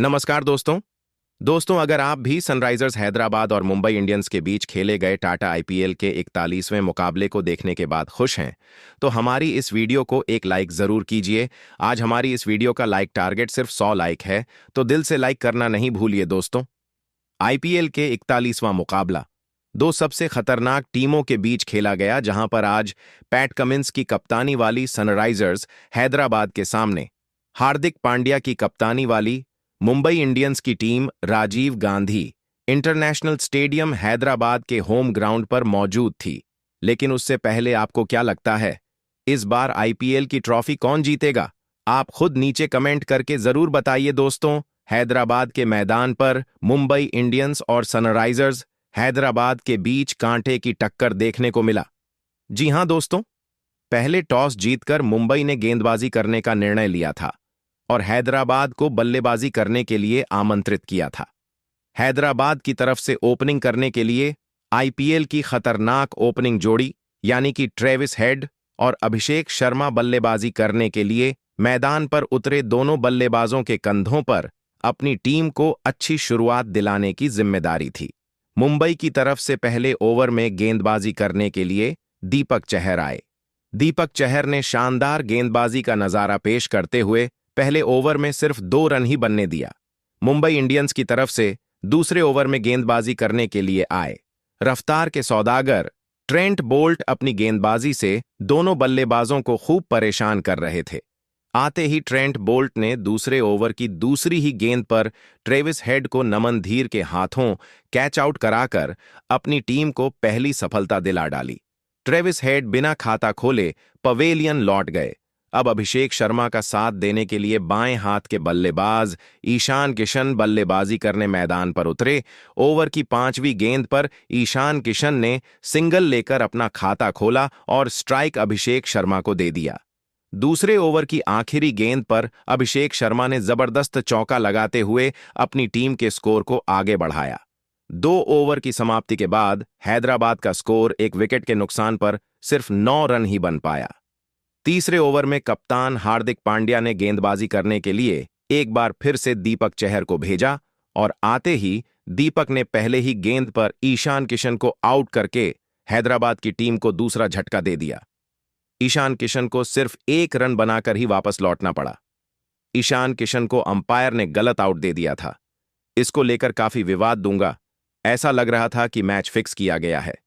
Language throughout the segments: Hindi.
नमस्कार दोस्तों। अगर आप भी सनराइजर्स हैदराबाद और मुंबई इंडियंस के बीच खेले गए टाटा आईपीएल के 41वें मुकाबले को देखने के बाद खुश हैं, तो हमारी इस वीडियो को एक लाइक जरूर कीजिए। आज हमारी इस वीडियो का लाइक टारगेट सिर्फ 100 लाइक है, तो दिल से लाइक करना नहीं भूलिए दोस्तों। आईपीएल के 41वां मुकाबला दो सबसे खतरनाक टीमों के बीच खेला गया, जहां पर आज पैट कमिंस की कप्तानी वाली सनराइजर्स हैदराबाद के सामने हार्दिक पांड्या की कप्तानी वाली मुंबई इंडियंस की team Rajiv Gandhi international stadium Hyderabad के होम ग्राउंड पर मौजूद थी। लेकिन उससे पहले आपको क्या लगता है, इस बार आईपीएल की ट्रॉफी कौन जीतेगा? आप खुद नीचे कमेंट करके जरूर बताइए दोस्तों। हैदराबाद के मैदान पर मुंबई इंडियंस और सनराइजर्स हैदराबाद के बीच कांटे की टक्कर देखने को मिला। जी हां दोस्तों, पहले टॉस जीतकर मुंबई ने गेंदबाजी करने का निर्णय लिया था और हैदराबाद को बल्लेबाजी करने के लिए आमंत्रित किया था। हैदराबाद की तरफ से ओपनिंग करने के लिए आईपीएल की खतरनाक ओपनिंग जोड़ी यानी कि ट्रेविस हेड और अभिषेक शर्मा बल्लेबाजी करने के लिए मैदान पर उतरे। दोनों बल्लेबाजों के कंधों पर अपनी टीम को अच्छी शुरुआत दिलाने की जिम्मेदारी थी। मुंबई की तरफ से पहले ओवर में गेंदबाजी करने के लिए दीपक चहर आए। दीपक चहर ने शानदार गेंदबाजी का नजारा पेश करते हुए पहले ओवर में सिर्फ 2 रन ही बनने दिया। मुंबई इंडियंस की तरफ से दूसरे ओवर में गेंदबाजी करने के लिए आए रफ्तार के सौदागर ट्रेंट बोल्ट अपनी गेंदबाजी से दोनों बल्लेबाजों को खूब परेशान कर रहे थे। आते ही ट्रेंट बोल्ट ने दूसरे ओवर की दूसरी ही गेंद पर ट्रेविस हेड को नमन धीर के हाथों कैच आउट कराकर अपनी टीम को पहली सफलता दिला डाली। ट्रेविस हेड बिना खाता खोले पवेलियन लौट गए। अब अभिषेक शर्मा का साथ देने के लिए बाएं हाथ के बल्लेबाज ईशान किशन बल्लेबाजी करने मैदान पर उतरे। ओवर की 5वीं गेंद पर ईशान किशन ने सिंगल लेकर अपना खाता खोला और स्ट्राइक अभिषेक शर्मा को दे दिया। दूसरे ओवर की आखिरी गेंद पर अभिषेक शर्मा ने जबरदस्त चौका लगाते हुए अपनी टीम के स्कोर को आगे बढ़ाया। 2 ओवर की समाप्ति के बाद हैदराबाद का स्कोर 1 विकेट के नुकसान पर सिर्फ 9 रन ही बन पाया। तीसरे ओवर में कप्तान हार्दिक पांड्या ने गेंदबाजी करने के लिए एक बार फिर से दीपक चहर को भेजा और आते ही दीपक ने पहले ही गेंद पर ईशान किशन को आउट करके हैदराबाद की टीम को दूसरा झटका दे दिया। ईशान किशन को सिर्फ 1 रन बनाकर ही वापस लौटना पड़ा। ईशान किशन को अंपायर ने गलत आउट दे दिया था। इसको लेकर काफी विवाद दूंगा। ऐसा लग रहा था कि मैच फिक्स किया गया है।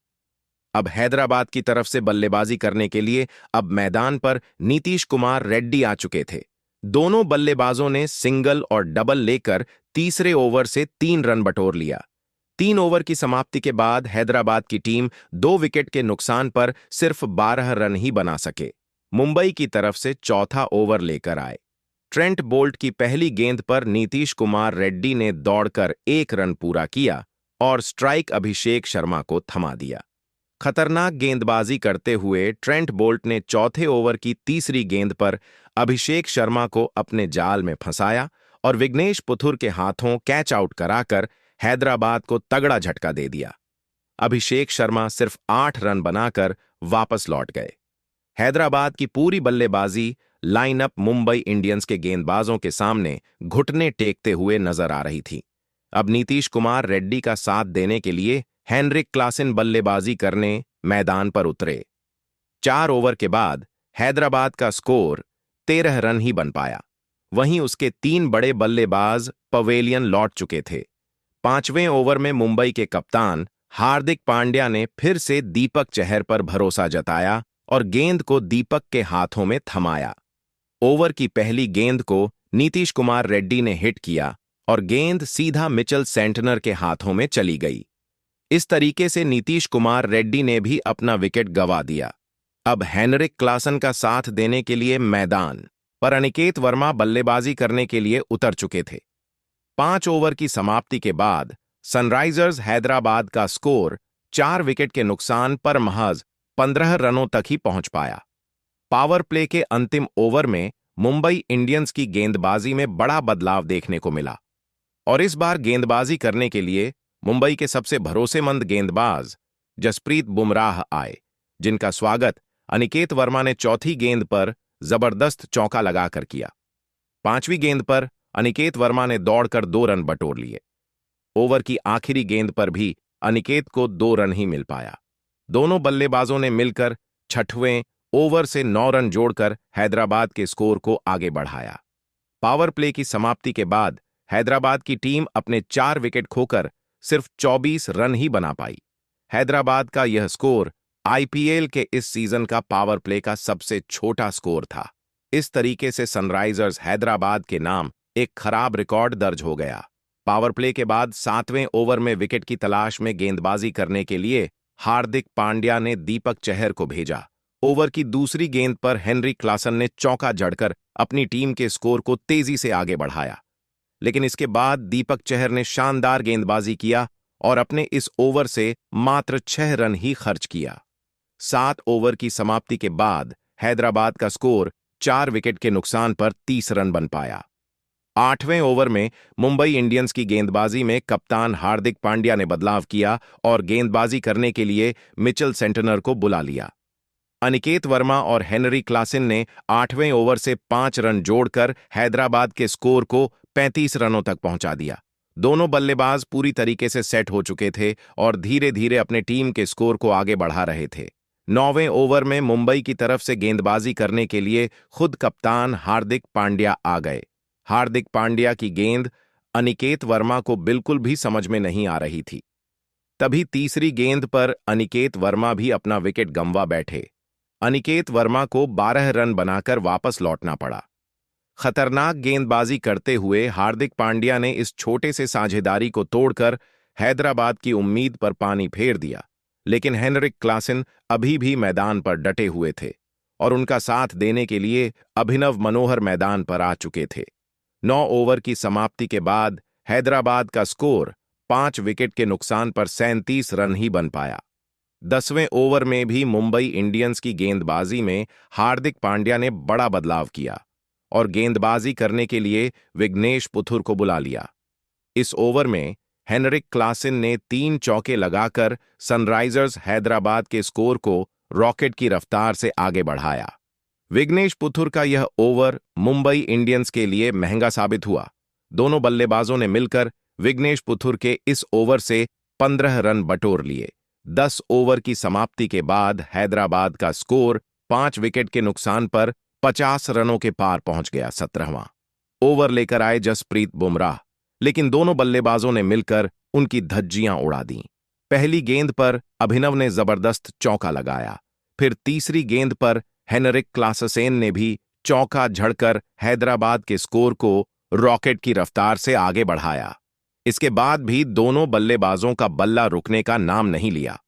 अब हैदराबाद की तरफ से बल्लेबाजी करने के लिए अब मैदान पर नीतीश कुमार रेड्डी आ चुके थे। दोनों बल्लेबाजों ने सिंगल और डबल लेकर तीसरे ओवर से 3 रन बटोर लिया। 3 ओवर की समाप्ति के बाद हैदराबाद की टीम 2 विकेट के नुकसान पर सिर्फ 12 रन ही बना सके। मुंबई की तरफ से चौथा ओवर लेकर आए। ट्रेंट बोल्ट की पहली गेंद पर नीतीश कुमार रेड्डी ने दौड़कर 1 रन पूरा किया और स्ट्राइक अभिषेक शर्मा को थमा दिया। खतरनाक गेंदबाजी करते हुए ट्रेंट बोल्ट ने चौथे ओवर की तीसरी गेंद पर अभिषेक शर्मा को अपने जाल में फंसाया और विघ्नेश पुथुर के हाथों कैच आउट कराकर हैदराबाद को तगड़ा झटका दे दिया। अभिषेक शर्मा सिर्फ 8 रन बनाकर वापस लौट गए। हैदराबाद की पूरी बल्लेबाजी लाइनअप मुंबई इंडियंस के गेंदबाजों के सामने घुटने टेकते हुए नजर आ रही थी। अब नीतीश कुमार रेड्डी का साथ देने के लिए हेनरिक क्लासन बल्लेबाजी करने मैदान पर उतरे। 4 ओवर के बाद हैदराबाद का स्कोर 13 रन ही बन पाया। वहीं उसके 3 बड़े बल्लेबाज पवेलियन लौट चुके थे। 5वें ओवर में मुंबई के कप्तान हार्दिक पांड्या ने फिर से दीपक चहर पर भरोसा जताया और गेंद को दीपक के हाथों में थमाया। ओवर की पहली गेंद को नीतीश कुमार रेड्डी ने हिट किया और गेंद सीधा मिचेल सेंटनर के हाथों में चली गई। इस तरीके से नीतीश कुमार रेड्डी ने भी अपना विकेट गंवा दिया। अब हेनरिक क्लासन का साथ देने के लिए मैदान पर अनिकेत वर्मा बल्लेबाजी करने के लिए उतर चुके थे। 5 ओवर की समाप्ति के बाद सनराइजर्स हैदराबाद का स्कोर 4 विकेट के नुकसान पर महज 15 रनों तक ही पहुंच पाया। पावर प्ले के अंतिम ओवर में मुंबई इंडियंस की गेंदबाजी में बड़ा बदलाव देखने को मिला और इस बार गेंदबाजी करने के लिए मुंबई के सबसे भरोसेमंद गेंदबाज जसप्रीत बुमराह आए, जिनका स्वागत अनिकेत वर्मा ने चौथी गेंद पर जबरदस्त चौका लगाकर किया। 5वीं गेंद पर अनिकेत वर्मा ने दौड़कर 2 रन बटोर लिए। ओवर की आखिरी गेंद पर भी अनिकेत को 2 रन ही मिल पाया। दोनों बल्लेबाजों ने मिलकर छठवें ओवर से 9 रन जोड़कर हैदराबाद के स्कोर को आगे बढ़ाया। पावर प्ले की समाप्ति के बाद हैदराबाद की टीम अपने 4 विकेट खोकर सिर्फ 24 रन ही बना पाई। हैदराबाद का यह स्कोर आईपीएल के इस सीजन का पावर प्ले का सबसे छोटा स्कोर था। इस तरीके से सनराइजर्स हैदराबाद के नाम एक खराब रिकॉर्ड दर्ज हो गया। पावर प्ले के बाद 7वें ओवर में विकेट की तलाश में गेंदबाजी करने के लिए हार्दिक पांड्या ने दीपक चहर को भेजा। ओवर की दूसरी गेंद पर हेनरी क्लासन ने चौका जड़कर अपनी टीम के स्कोर को तेजी से आगे बढ़ाया, लेकिन इसके बाद दीपक चहर ने शानदार गेंदबाजी किया और अपने इस ओवर से मात्र 6 रन ही खर्च किया। 7 ओवर की समाप्ति के बाद हैदराबाद का स्कोर 4 विकेट के नुकसान पर 30 रन बन पाया। 8वें ओवर में मुंबई इंडियंस की गेंदबाजी में कप्तान हार्दिक पांड्या ने बदलाव किया और गेंदबाजी करने के लिए मिचेल सेंटनर को बुला लिया। अनिकेत वर्मा और हेनरी क्लासन ने 8वें ओवर से 5 रन जोड़कर हैदराबाद के स्कोर को 35 रनों तक पहुंचा दिया। दोनों बल्लेबाज पूरी तरीके से सेट हो चुके थे और धीरे धीरे अपने टीम के स्कोर को आगे बढ़ा रहे थे। 9वें ओवर में मुंबई की तरफ से गेंदबाजी करने के लिए खुद कप्तान हार्दिक पांड्या आ गए। हार्दिक पांड्या की गेंद अनिकेत वर्मा को बिल्कुल भी समझ में नहीं आ रही थी। तभी तीसरी गेंद पर अनिकेत वर्मा भी अपना विकेट गंवा बैठे। अनिकेत वर्मा को 12 रन बनाकर वापस लौटना पड़ा। खतरनाक गेंदबाजी करते हुए हार्दिक पांड्या ने इस छोटे से साझेदारी को तोड़कर हैदराबाद की उम्मीद पर पानी फेर दिया, लेकिन हेनरिक क्लासन अभी भी मैदान पर डटे हुए थे और उनका साथ देने के लिए अभिनव मनोहर मैदान पर आ चुके थे। 9 ओवर की समाप्ति के बाद हैदराबाद का स्कोर 5 विकेट के नुकसान पर 37 रन ही बन पाया। 10वें ओवर में भी मुंबई इंडियंस की गेंदबाजी में हार्दिक पांड्या ने बड़ा बदलाव किया और गेंदबाजी करने के लिए विघ्नेश पुथुर को बुला लिया। इस ओवर में हेनरिक क्लासन ने 3 चौके लगाकर सनराइजर्स हैदराबाद के स्कोर को रॉकेट की रफ्तार से आगे बढ़ाया। विघ्नेश पुथुर का यह ओवर मुंबई इंडियंस के लिए महंगा साबित हुआ। दोनों बल्लेबाजों ने मिलकर विघ्नेश पुथुर के इस ओवर से 15 रन बटोर लिए। 10 ओवर की समाप्ति के बाद हैदराबाद का स्कोर 5 विकेट के नुकसान पर 50 रनों के पार पहुंच गया। 17वां ओवर लेकर आए जसप्रीत बुमराह, लेकिन दोनों बल्लेबाजों ने मिलकर उनकी धज्जियां उड़ा दीं। पहली गेंद पर अभिनव ने जबरदस्त चौका लगाया, फिर तीसरी गेंद पर हेनरिक क्लासन ने भी चौका झड़कर हैदराबाद के स्कोर को रॉकेट की रफ्तार से आगे बढ़ाया। इसके बाद भी दोनों बल्लेबाजों का बल्ला रुकने का नाम नहीं लिया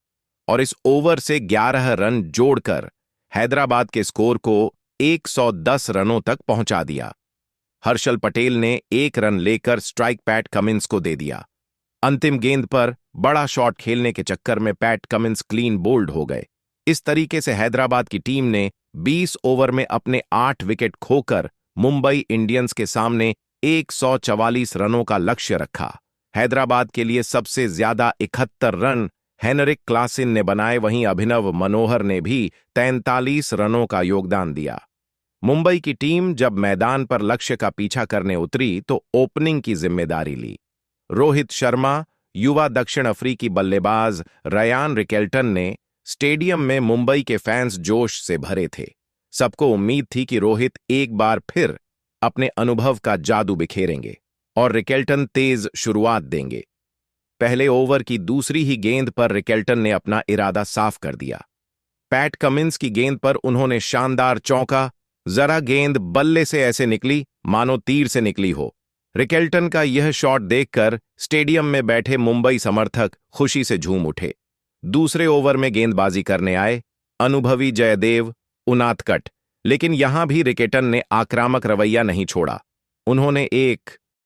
और इस ओवर से 11 रन जोड़कर हैदराबाद के स्कोर को 110 रनों तक पहुंचा दिया। हर्षल पटेल ने 1 रन लेकर स्ट्राइक पैट कमिंस को दे दिया। अंतिम गेंद पर बड़ा शॉट खेलने के चक्कर में पैट कमिंस क्लीन बोल्ड हो गए। इस तरीके से हैदराबाद की टीम ने 20 ओवर में अपने 8 विकेट खोकर मुंबई इंडियंस के सामने 144 रनों का लक्ष्य रखा। हैदराबाद के लिए सबसे ज्यादा 71 रन हेनरिक क्लासन ने बनाए, वहीं अभिनव मनोहर ने भी 43 रनों का योगदान दिया। मुंबई की टीम जब मैदान पर लक्ष्य का पीछा करने उतरी तो ओपनिंग की जिम्मेदारी ली। रोहित शर्मा, युवा दक्षिण अफ्रीकी बल्लेबाज रयान रिकेल्टन ने स्टेडियम में मुंबई के फैंस जोश से भरे थे। सबको उम्मीद थी कि रोहित एक बार फिर अपने अनुभव का जादू बिखेरेंगे और रिकेल्टन तेज शुरुआत देंगे। पहले ओवर की दूसरी ही गेंद पर रिकेल्टन ने अपना इरादा साफ कर दिया। पैट कमिंस की गेंद पर उन्होंने शानदार चौका, जरा गेंद बल्ले से ऐसे निकली मानो तीर से निकली हो। रिकेल्टन का यह शॉट देखकर स्टेडियम में बैठे मुंबई समर्थक खुशी से झूम उठे। दूसरे ओवर में गेंदबाजी करने आए अनुभवी जयदेव उनादकट, लेकिन यहां भी रिकेल्टन ने आक्रामक रवैया नहीं छोड़ा। उन्होंने एक